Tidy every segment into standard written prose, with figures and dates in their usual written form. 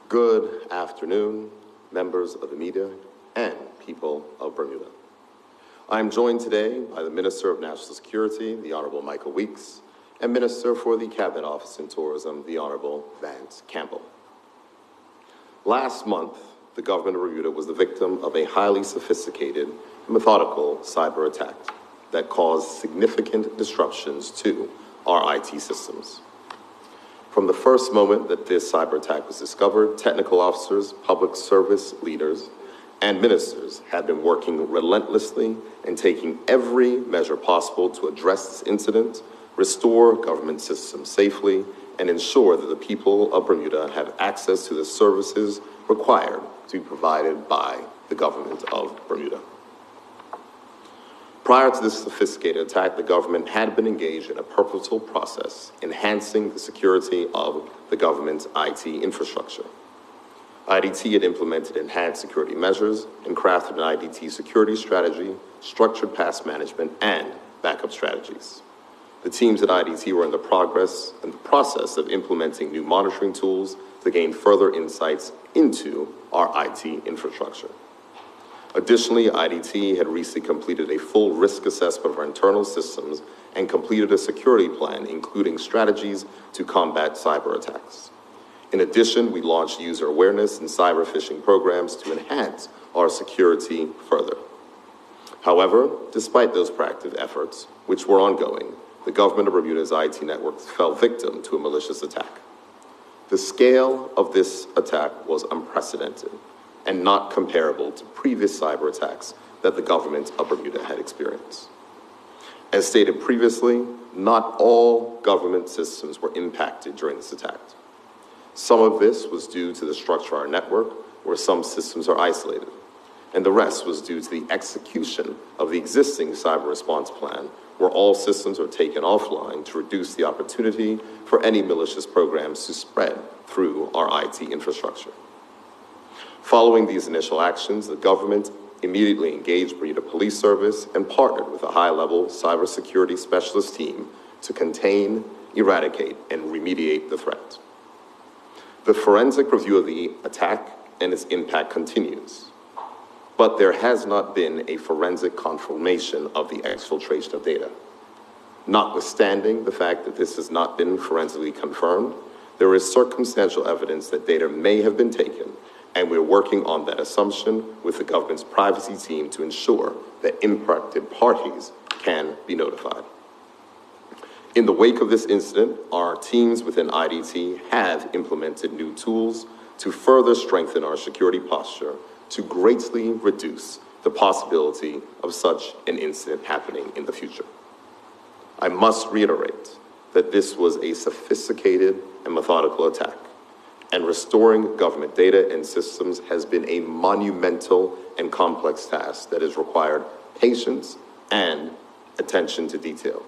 Good afternoon, members of the media and people of Bermuda. I am joined today by the Minister of National Security, the Honorable Michael Weeks, and Minister for the Cabinet Office and Tourism, the Honorable Vance Campbell. Last month, the government of Bermuda was the victim of a highly sophisticated, methodical cyber attack that caused significant disruptions to our IT systems. From the first moment that this cyber attack was discovered, technical officers, public service leaders, and ministers have been working relentlessly and taking every measure possible to address this incident, restore government systems safely, and ensure that the people of Bermuda have access to the services required to be provided by the government of Bermuda. Prior to this sophisticated attack, the government had been engaged in a purposeful process enhancing the security of the government's IT infrastructure. IDT had implemented enhanced security measures and crafted an IDT security strategy, structured past management, and backup strategies. The teams at IDT were in the process of implementing new monitoring tools to gain further insights into our IT infrastructure. Additionally, IDT had recently completed a full risk assessment of our internal systems and completed a security plan, including strategies to combat cyber attacks. In addition, we launched user awareness and cyber phishing programs to enhance our security further. However, despite those proactive efforts, which were ongoing, the government of Bermuda's IT networks fell victim to a malicious attack. The scale of this attack was unprecedented and not comparable to previous cyber attacks that the government of Bermuda had experienced. As stated previously, not all government systems were impacted during this attack. Some of this was due to the structure of our network, where some systems are isolated, and the rest was due to the execution of the existing cyber response plan, where all systems are taken offline to reduce the opportunity for any malicious programs to spread through our IT infrastructure. Following these initial actions, the government immediately engaged Bermuda Police Service and partnered with a high-level cybersecurity specialist team to contain, eradicate, and remediate the threat. The forensic review of the attack and its impact continues, but there has not been a forensic confirmation of the exfiltration of data. Notwithstanding the fact that this has not been forensically confirmed, there is circumstantial evidence that data may have been taken, and we're working on that assumption with the government's privacy team to ensure that impacted parties can be notified. In the wake of this incident, our teams within IDT have implemented new tools to further strengthen our security posture to greatly reduce the possibility of such an incident happening in the future. I must reiterate that this was a sophisticated and methodical attack, and restoring government data and systems has been a monumental and complex task that has required patience and attention to detail.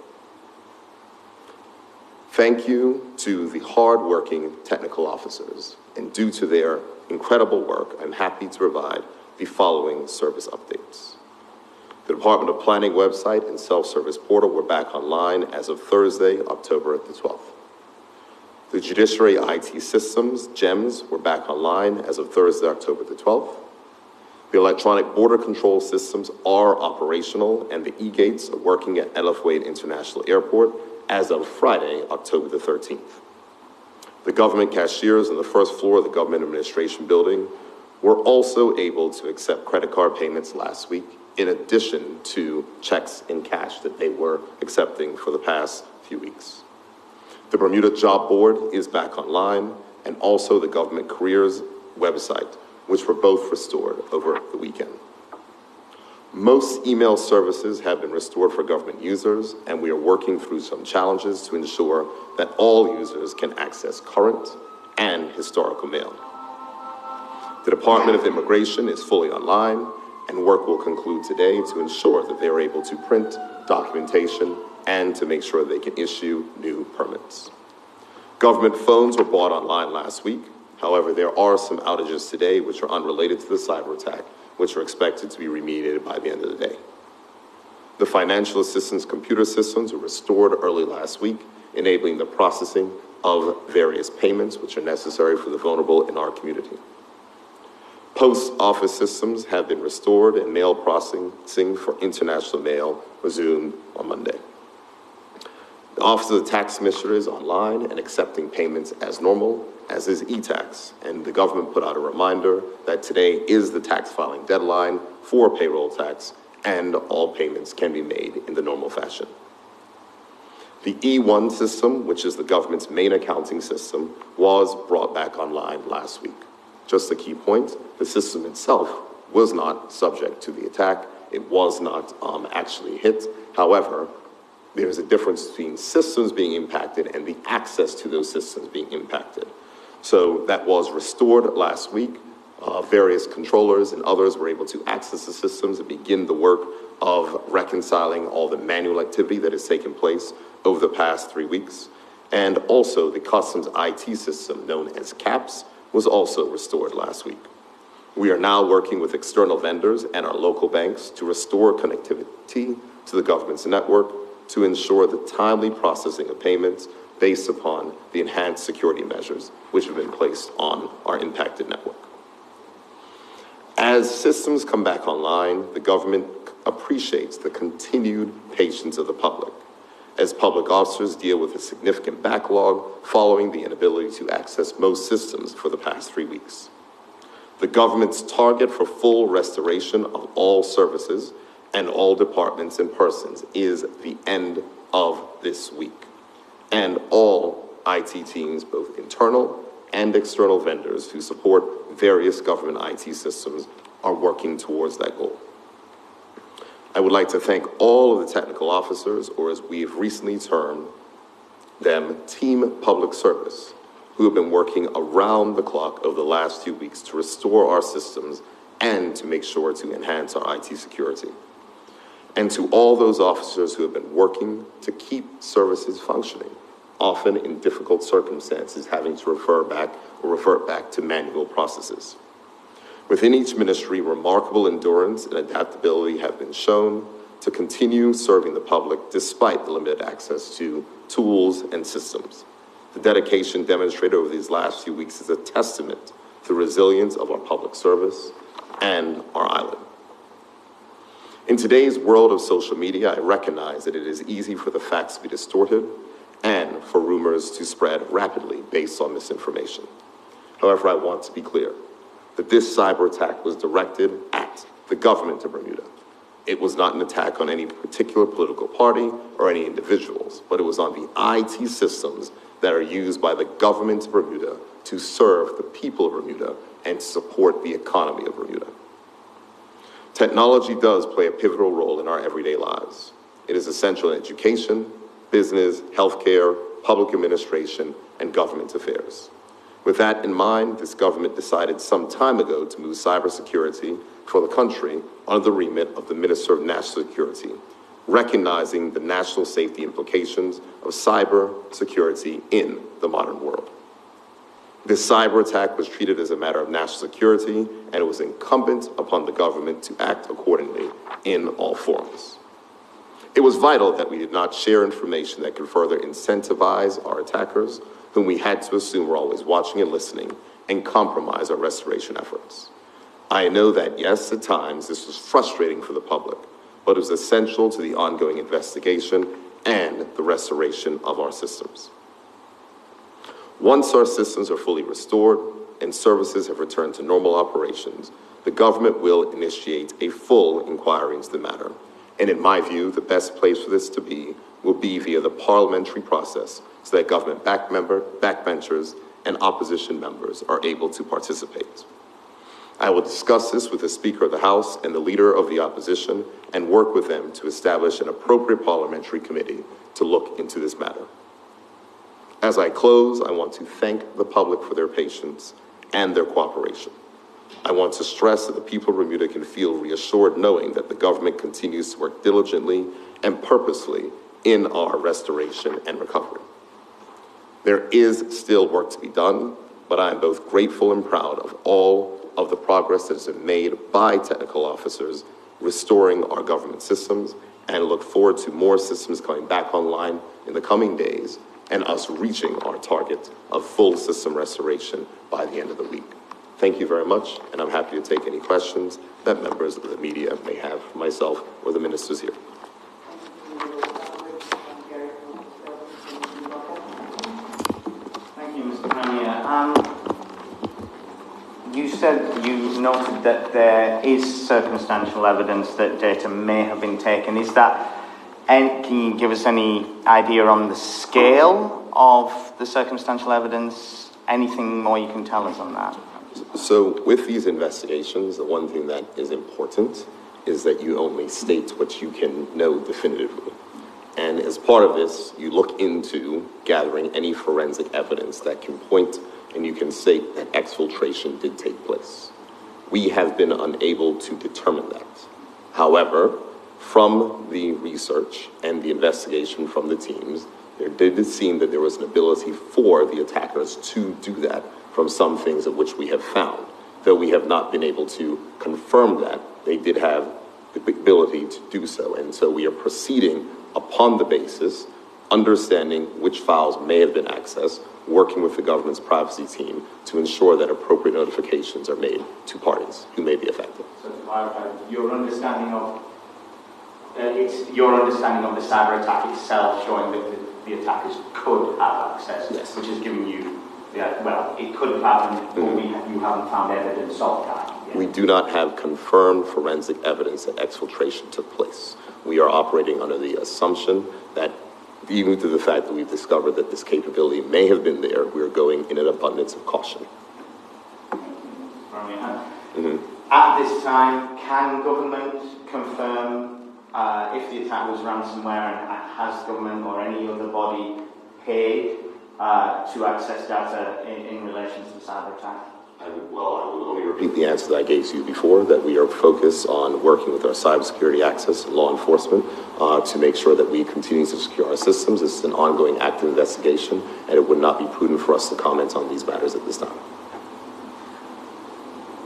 Thank you to the hard-working technical officers, and due to their incredible work, I'm happy to provide the following service updates. The Department of Planning website and self-service portal were back online as of Thursday, October the 12th. The Judiciary IT systems, GEMS, were back online as of Thursday, October the 12th. The electronic border control systems are operational, and the e-gates are working at Ellithwaite International Airport as of Friday, October the 13th. The government cashiers on the first floor of the Government Administration Building were also able to accept credit card payments last week, in addition to checks in cash that they were accepting for the past few weeks. The Bermuda Job Board is back online, and also the Government Careers website, which were both restored over the weekend. Most email services have been restored for government users, and we are working through some challenges to ensure that all users can access current and historical mail. The Department of Immigration is fully online, and work will conclude today to ensure that they are able to print documentation and to make sure they can issue new permits. Government phones were bought online last week. However, there are some outages today which are unrelated to the cyber attack, which are expected to be remediated by the end of the day. The financial assistance computer systems were restored early last week, enabling the processing of various payments which are necessary for the vulnerable in our community. Post office systems have been restored and mail processing for international mail resumed on Monday. The Office of the Tax Commissioner is online and accepting payments as normal, as is e-tax, and the government put out a reminder that today is the tax filing deadline for payroll tax, and all payments can be made in the normal fashion. The E1 system, which is the government's main accounting system, was brought back online last week. Just a key point, the system itself was not subject to the attack. It was not actually hit. However, there's a difference between systems being impacted and the access to those systems being impacted. So that was restored last week. Various controllers and others were able to access the systems and begin the work of reconciling all the manual activity that has taken place over the past 3 weeks. And also the customs IT system, known as CAPS, was also restored last week. We are now working with external vendors and our local banks to restore connectivity to the government's network to ensure the timely processing of payments based upon the enhanced security measures which have been placed on our impacted network. As systems come back online, the government appreciates the continued patience of the public, as public officers deal with a significant backlog following the inability to access most systems for the past 3 weeks. The government's target for full restoration of all services and all departments and persons is the end of this week. And all IT teams, both internal and external vendors who support various government IT systems, are working towards that goal. I would like to thank all of the technical officers, or as we've recently termed them, Team Public Service, who have been working around the clock over the last 2 weeks to restore our systems and to make sure to enhance our IT security. And to all those officers who have been working to keep services functioning, often in difficult circumstances, having to revert back to manual processes. Within each ministry, remarkable endurance and adaptability have been shown to continue serving the public despite the limited access to tools and systems. The dedication demonstrated over these last few weeks is a testament to the resilience of our public service and our island. In today's world of social media, I recognize that it is easy for the facts to be distorted and for rumors to spread rapidly based on misinformation. However, I want to be clear that this cyber attack was directed at the government of Bermuda. It was not an attack on any particular political party or any individuals, but it was on the IT systems that are used by the government of Bermuda to serve the people of Bermuda and to support the economy of Bermuda. Technology does play a pivotal role in our everyday lives. It is essential in education, business, healthcare, public administration, and government affairs. With that in mind, this government decided some time ago to move cybersecurity for the country under the remit of the Minister of National Security, recognizing the national safety implications of cyber security in the modern world. This cyber attack was treated as a matter of national security, and it was incumbent upon the government to act accordingly in all forms. It was vital that we did not share information that could further incentivize our attackers, whom we had to assume were always watching and listening, and compromise our restoration efforts. I know that, yes, at times this was frustrating for the public, but it was essential to the ongoing investigation and the restoration of our systems. Once our systems are fully restored and services have returned to normal operations, the government will initiate a full inquiry into the matter. And in my view, the best place for this to be will be via the parliamentary process so that government backbenchers and opposition members are able to participate. I will discuss this with the Speaker of the House and the Leader of the Opposition and work with them to establish an appropriate parliamentary committee to look into this matter. As I close, I want to thank the public for their patience and their cooperation. I want to stress that the people of Bermuda can feel reassured knowing that the government continues to work diligently and purposely in our restoration and recovery. There is still work to be done, but I am both grateful and proud of all of the progress that has been made by technical officers restoring our government systems, and look forward to more systems coming back online in the coming days and us reaching our target of full system restoration by the end of the week. Thank you very much, and I'm happy to take any questions that members of the media may have for myself or the ministers here. Thank you, Mr. Premier. You noted that there is circumstantial evidence that data may have been taken. Is that, and can you give us any idea on the scale of the circumstantial evidence? Anything more you can tell us on that? So with these investigations, the one thing that is important is that you only state what you can know definitively. And as part of this, you look into gathering any forensic evidence that can point and you can state that exfiltration did take place. We have been unable to determine that. However, from the research and the investigation from the teams, there did seem that there was an ability for the attackers to do that from some things of which we have found. Though we have not been able to confirm that, they did have the ability to do so. And so we are proceeding upon the basis, understanding which files may have been accessed, working with the government's privacy team to ensure that appropriate notifications are made to parties who may be affected. So to clarify, your understanding of the cyber attack itself showing that the attackers could have access, yes, which is giving you, well, it could have happened, but you haven't found evidence of that yet. We do not have confirmed forensic evidence that exfiltration took place. We are operating under the assumption that even to the fact that we've discovered that this capability may have been there, we're going in an abundance of caution. At this time, can government confirm if the attack was ransomware, and has government or any other body paid to access data in relation to the cyber attack? I would only repeat the answer that I gave to you before, that we are focused on working with our cybersecurity access and law enforcement to make sure that we continue to secure our systems. This is an ongoing active investigation, and it would not be prudent for us to comment on these matters at this time.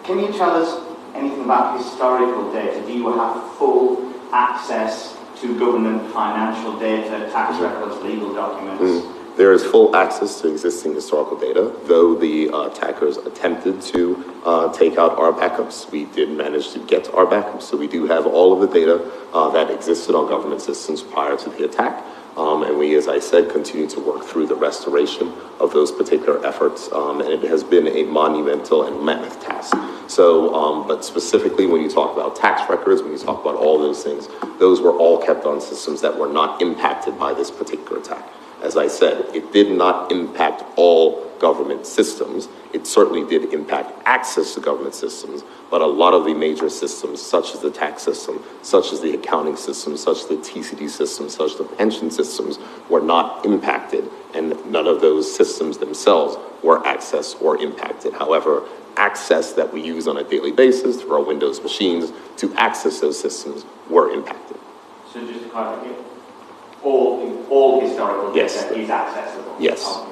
Can you tell us anything about historical data? Do you have full access to government financial data, tax records, legal documents? There is full access to existing historical data, though the attackers attempted to take out our backups. We did manage to get our backups, so we do have all of the data that existed on government systems prior to the attack. And we, as I said, continue to work through the restoration of those particular efforts, and it has been a monumental and mammoth task. So, but specifically when you talk about tax records, when you talk about all those things, those were all kept on systems that were not impacted by this particular attack. As I said, it did not impact all government systems. It certainly did impact access to government systems, but a lot of the major systems, such as the tax system, such as the accounting system, such as the TCD system, such as the pension systems, were not impacted, and none of those systems themselves were accessed or impacted. However, access that we use on a daily basis through our Windows machines to access those systems were impacted. So just to clarify, all historical data is accessible? Yes.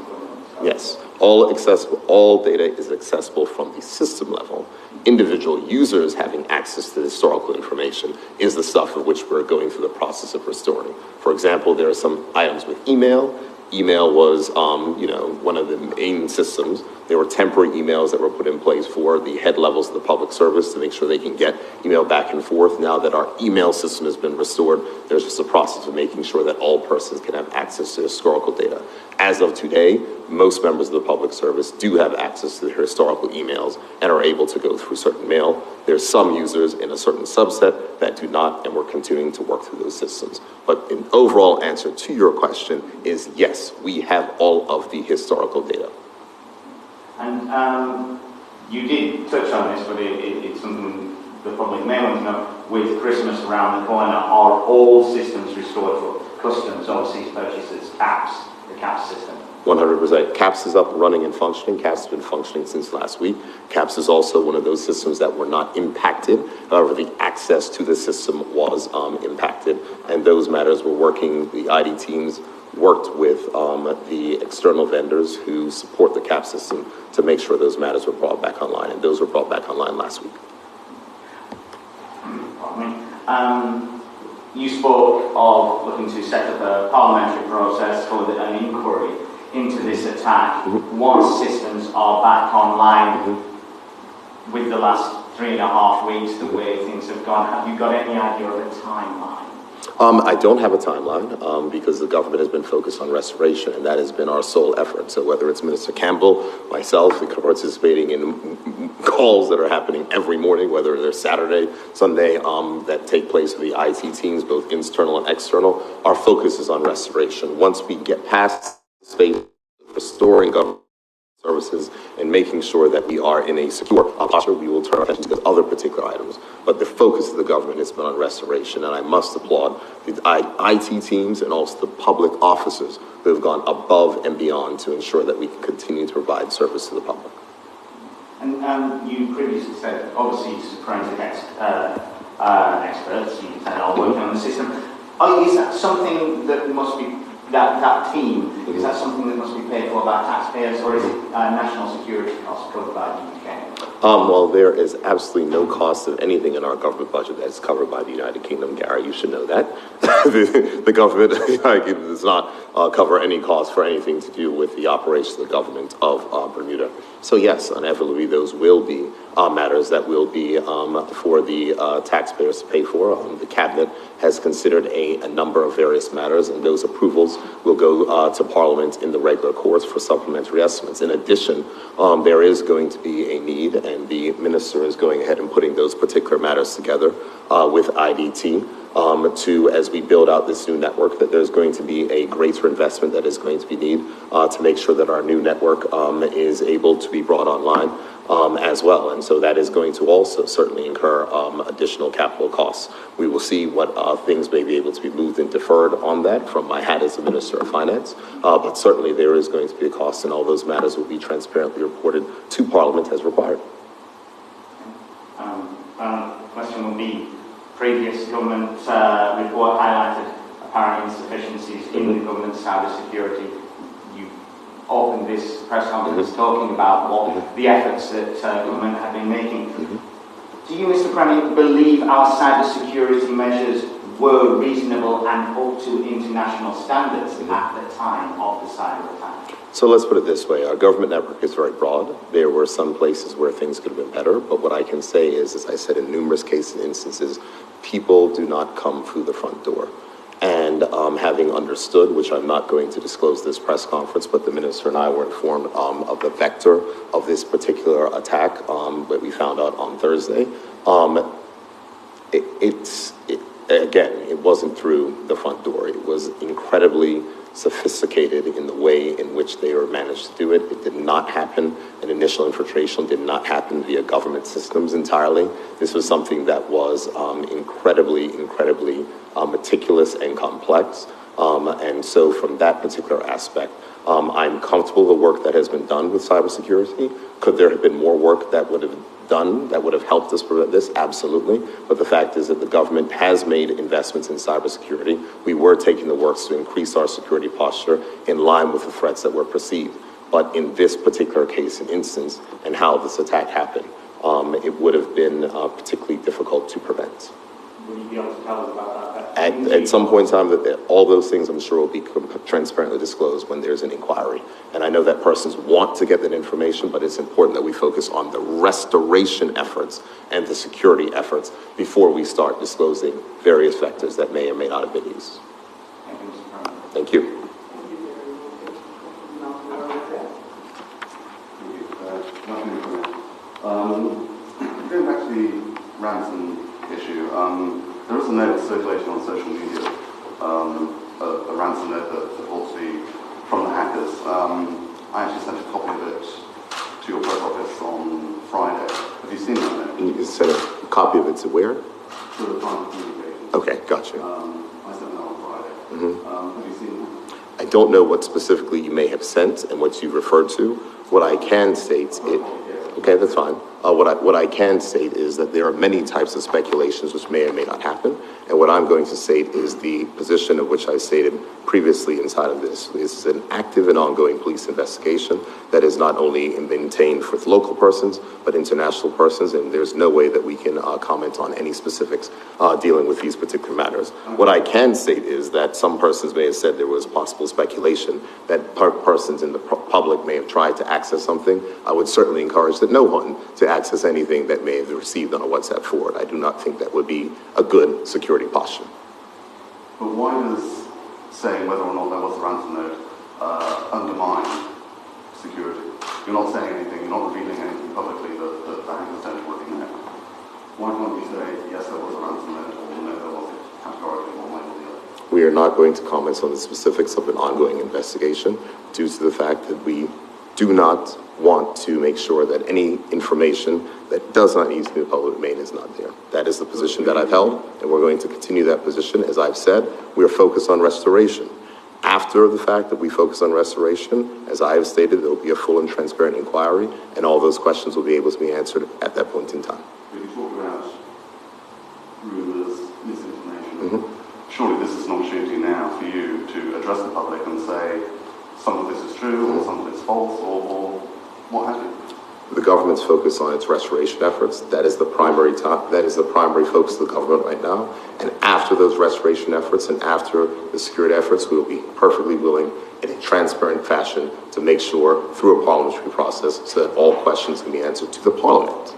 Yes. All data is accessible from the system level. Individual users having access to historical information is the stuff of which we're going through the process of restoring. For example, there are some items with email. Email was, one of the main systems. There were temporary emails that were put in place for the head levels of the public service to make sure they can get email back and forth. Now that our email system has been restored, there's just a process of making sure that all persons can have access to historical data. As of today, most members of the public service do have access to their historical emails and are able to go through certain mail. There's some users in a certain subset that do not, and we're continuing to work through those systems. But an overall answer to your question is yes, we have all of the historical data. And you did touch on this, but it's something the public may want to know. With Christmas around the corner, are all systems restored for customs, overseas purchases, CAPS, the CAPS system? 100%. CAPS is up, running, and functioning. CAPS has been functioning since last week. CAPS is also one of those systems that were not impacted. However, the access to the system was impacted, and those matters were working. The ID teams worked with the external vendors who support the CAPS system to make sure those matters were brought back online, and those were brought back online last week. You spoke of looking to set up a parliamentary process for an inquiry into this attack. Once systems are back online, with the last 3.5 weeks, the way things have gone, have you got any idea of a timeline? I don't have a timeline because the government has been focused on restoration, and that has been our sole effort. So whether it's Minister Campbell, myself, we're participating in calls that are happening every morning, whether they're Saturday, Sunday, that take place with the IT teams, both internal and external. Our focus is on restoration. Once we get past space, restoring government services and making sure that we are in a secure posture, we will turn our attention to other particular items. But the focus of the government has been on restoration, and I must applaud the IT teams and also the public officers who have gone above and beyond to ensure that we can continue to provide service to the public. And you previously said, obviously, forensic experts, you are working on the system. Is that something that must be that team, is that something that must be paid for by taxpayers, or is it national security costs covered by the UK? Well, there is absolutely no cost of anything in our government budget that is covered by the United Kingdom, Gary. You should know that. the government does not cover any cost for anything to do with the operations of the government of Bermuda. So yes, inevitably those will be matters that will be for the taxpayers to pay for. The cabinet has considered a number of various matters, and those approvals will go to Parliament in the regular course for supplementary estimates. In addition, there is going to be a need, and the minister is going ahead and putting those particular matters together with IDT to, as we build out this new network, that there's going to be a greater investment that is going to be needed to make sure that our new network is able to be brought online as well. And so that is going to also certainly incur additional capital costs. We will see what things may be able to be moved and deferred on that from my hat as the Minister of Finance. But certainly there is going to be a cost, and all those matters will be transparently reported to Parliament as required. Question will be, previous government report highlighted apparent insufficiencies in the government's cybersecurity. You opened this press conference talking about what the efforts that government have been making. Do you, Mr. Premier, believe our cybersecurity measures were reasonable and up to international standards at the time of the cyber attack? So let's put it this way. Our government network is very broad. There were some places where things could have been better, but what I can say is, as I said in numerous cases and instances, people do not come through the front door. And having understood, which I'm not going to disclose this press conference, but the minister and I were informed of the vector of this particular attack that we found out on Thursday. Again, it wasn't through the front door. It was incredibly sophisticated in the way in which they were managed to do it. It did not happen. An initial infiltration did not happen via government systems entirely. This was something that was incredibly meticulous and complex. And so from that particular aspect, I'm comfortable with the work that has been done with cybersecurity. Could there have been more work that would have done that would have helped us prevent this? Absolutely. But the fact is that the government has made investments in cybersecurity. We were taking the works to increase our security posture in line with the threats that were perceived. But in this particular case and instance, and how this attack happened, it would have been particularly difficult to prevent. Will you be able to tell us about that? At some point in time, that all those things I'm sure will be transparently disclosed when there's an inquiry. And I know that persons want to get that information, but it's important that we focus on the restoration efforts and the security efforts before we start disclosing various vectors that may or may not have been used. Thank you, Mr. President. Thank you. Going back to the ransom issue, there is a note circulating on social media, a ransom note that purports to be from the hackers. I actually sent a copy of it to your post office on Friday. Have you seen that note? And you sent a copy of it to where? To the Prime Communications. Okay, gotcha. I sent that on Friday. Have you seen that? I don't know what specifically you may have sent and what you referred to. What I can state, Okay, Okay, that's fine. What I can state is that there are many types of speculations which may or may not happen, and what I'm going to state is the position of which I stated previously inside of this. This is an active and ongoing police investigation that is not only maintained for local persons, but international persons, and there's no way that we can comment on any specifics dealing with these particular matters. What I can state is that some persons may have said there was possible speculation that persons in the public may have tried to access something. I would certainly encourage that no one to access anything that may have received on a WhatsApp forward. I do not think that would be a good security posture. But why does saying whether or not there was a ransom note undermine security? You're not saying anything, you're not revealing anything publicly that the hackers don't already know. Why can't you say, yes, there was a ransom note, or no, there wasn't, categorically, one way or the other? We are not going to comment on the specifics of an ongoing investigation due to the fact that we do not want to make sure that any information that does not need to be in the public domain is not there. That is the position that I've held, and we're going to continue that position. As I've said, we are focused on restoration. After the fact that we focus on restoration, as I have stated, there will be a full and transparent inquiry, and all those questions will be able to be answered at that point in time. When you talk about rumours, misinformation, surely this is an opportunity now for you to address the public and say some of this is true, or some of it's false, or what have you? The government's focus on its restoration efforts, that is the primary focus of the government right now. And after those restoration efforts and after the security efforts, we will be perfectly willing in a transparent fashion to make sure through a parliamentary process so that all questions can be answered to the parliament.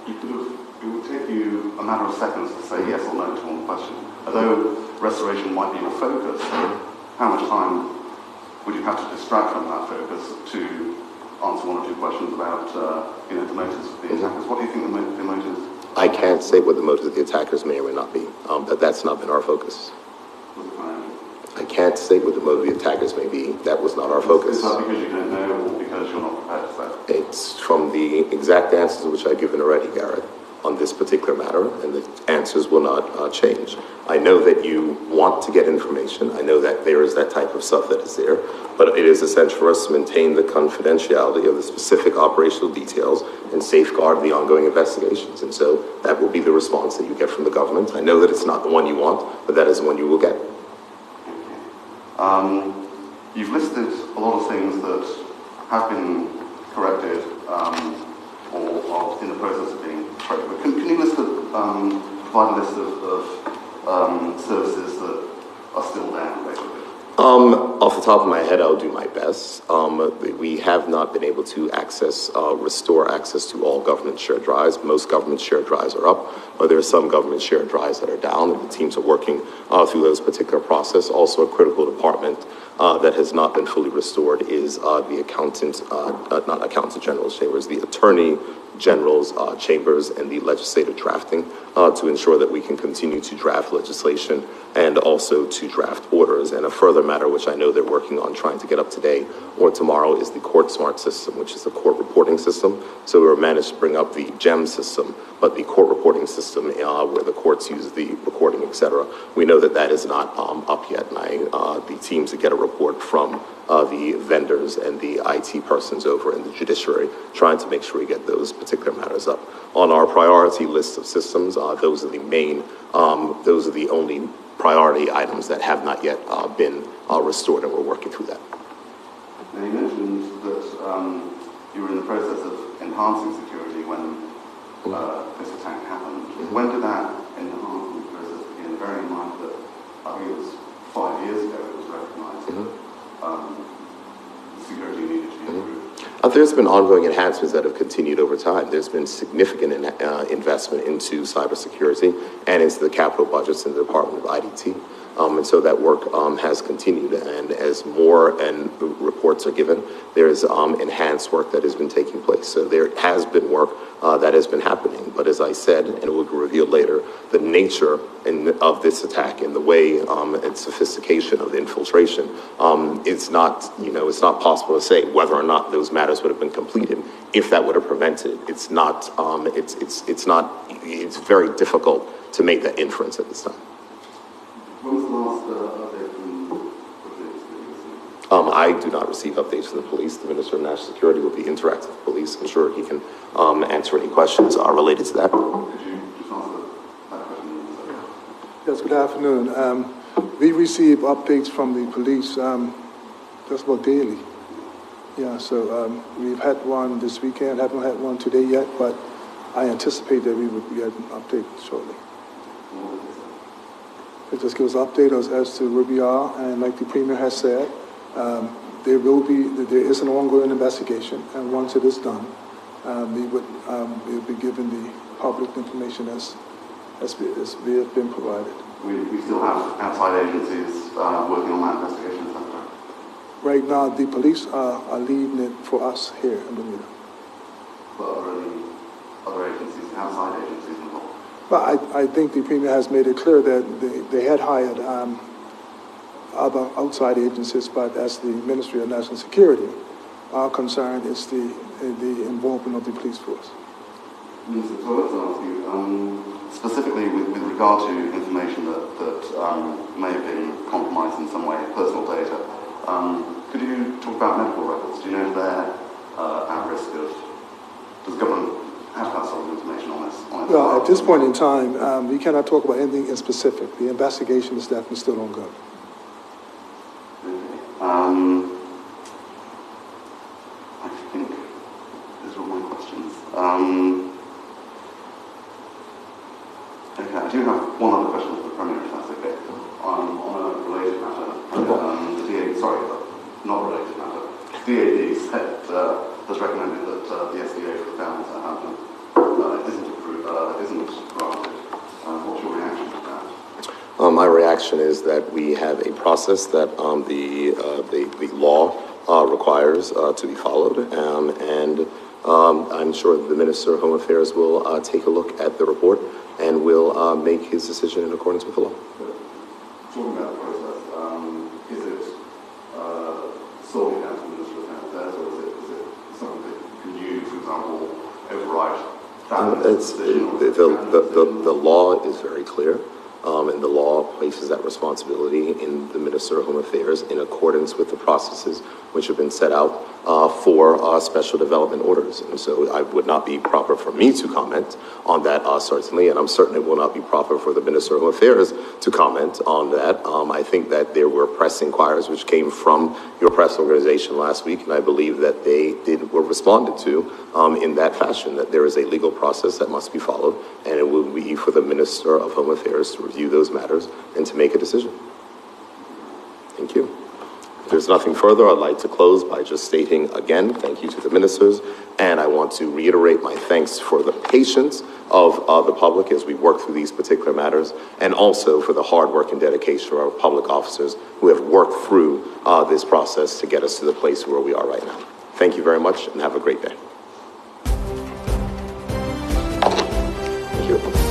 It would take you a matter of seconds to say yes or no to one question. Although restoration might be your focus, how much time would you have to distract from that focus to answer one or two questions about the motives of the attackers? What do you think the motives? I can't say what the motives of the attackers may or may not be, but that's not been our focus. I can't say what the motive of the attackers may be. That was not our focus. Is that because you don't know, or because you're not prepared to say? It's from the exact answers which I've given already, Garrett, on this particular matter, and the answers will not change. I know that you want to get information. I know that there is that type of stuff that is there, but it is essential for us to maintain the confidentiality of the specific operational details and safeguard the ongoing investigations. And so that will be the response that you get from the government. I know that it's not the one you want, but that is the one you will get. You've listed a lot of things that have been corrected or are in the process of being corrected. But can you provide a list of services that are still down, basically? Off the top of my head, I'll do my best. We have not been able to restore access to all government shared drives. Most government shared drives are up, but there are some government shared drives that are down, and the teams are working through those particular process. Also, a critical department that has not been fully restored is the not accountant general's chambers, the attorney general's chambers and the legislative drafting to ensure that we can continue to draft legislation and also to draft orders. And a further matter, which I know they're working on trying to get up today or tomorrow, is the Court Smart system, which is the court reporting system. So we managed to bring up the GEM system, but the court reporting system where the courts use the recording, etc. We know that that is not up yet, and the teams that get a report from the vendors and the IT persons over in the judiciary, trying to make sure we get those particular matters up. On our priority list of systems, those are those are the only priority items that have not yet been restored, and we're working through that. Now, you mentioned that you were in the process of enhancing security when this attack happened. When did that enhancement process begin? Bearing in mind that I think it was 5 years ago it was recognised that security needed to be improved. There's been ongoing enhancements that have continued over time. There's been significant investment into cybersecurity and into the capital budgets in the Department of IDT. And so that work has continued, and as more reports are given, there's enhanced work that has been taking place. So there has been work that has been happening, but as I said, and it will be revealed later, the nature of this attack and the way and sophistication of the infiltration, it's not possible to say whether or not those matters would have been completed if that would have prevented it. It's very difficult to make that inference at this time. When was the last update from I do not receive updates from the police. The Minister of National Security will be interactive with police. I'm sure he can answer any questions related to that. Could you just answer that question? Yes, good afternoon. We receive updates from the police just about daily. Yeah, so we've had one this weekend, haven't had one today yet, but I anticipate that we would be getting an update shortly. It just gives an update as to where we are, and like the Premier has said, there is an ongoing investigation, and once it is done, we'll be given the public information as we have been provided. We still have outside agencies working on that investigation, is that correct? Right now, the police are leading it for us here in Bermuda. But are there any other agencies, outside agencies involved? But I think the Premier has made it clear that they had hired other outside agencies, but as the Ministry of National Security, our concern is the involvement of the police force. Minister, so let's ask you, specifically with regard to information that may have been compromised in some way, personal data, could you talk about medical records? Do you know if they're at risk of, does the government have that sort of information on this? Well, at this point in time, we cannot talk about anything in specific. The investigation is definitely still ongoing. I think those are all my questions. Okay, I do have one other question for the Premier, if that's okay. On a related matter, the DA, sorry, not related matter. DAD said, has recommended that the SDA for found at Hampton isn't granted. What's your reaction to that? My reaction is that we have a process that the law requires to be followed, and I'm sure the Minister of Home Affairs will take a look at the report and will make his decision in accordance with the law. Talking about the process, is it solely down to the Minister of Home Affairs, or is it something that can you, for example, override that decision? The law is very clear. And the law places that responsibility in the Minister of Home Affairs in accordance with the processes which have been set out for special development orders. And so it would not be proper for me to comment on that, certainly, and I'm certain it will not be proper for the Minister of Home Affairs to comment on that. I think that there were press inquiries which came from your press organization last week, and I believe that they were responded to in that fashion, that there is a legal process that must be followed, and it will be for the Minister of Home Affairs to review those matters and to make a decision. Thank you. If there's nothing further, I'd like to close by just stating again, thank you to the ministers, and I want to reiterate my thanks for the patience of the public as we work through these particular matters, and also for the hard work and dedication of our public officers who have worked through this process to get us to the place where we are right now. Thank you very much, and have a great day. Thank you.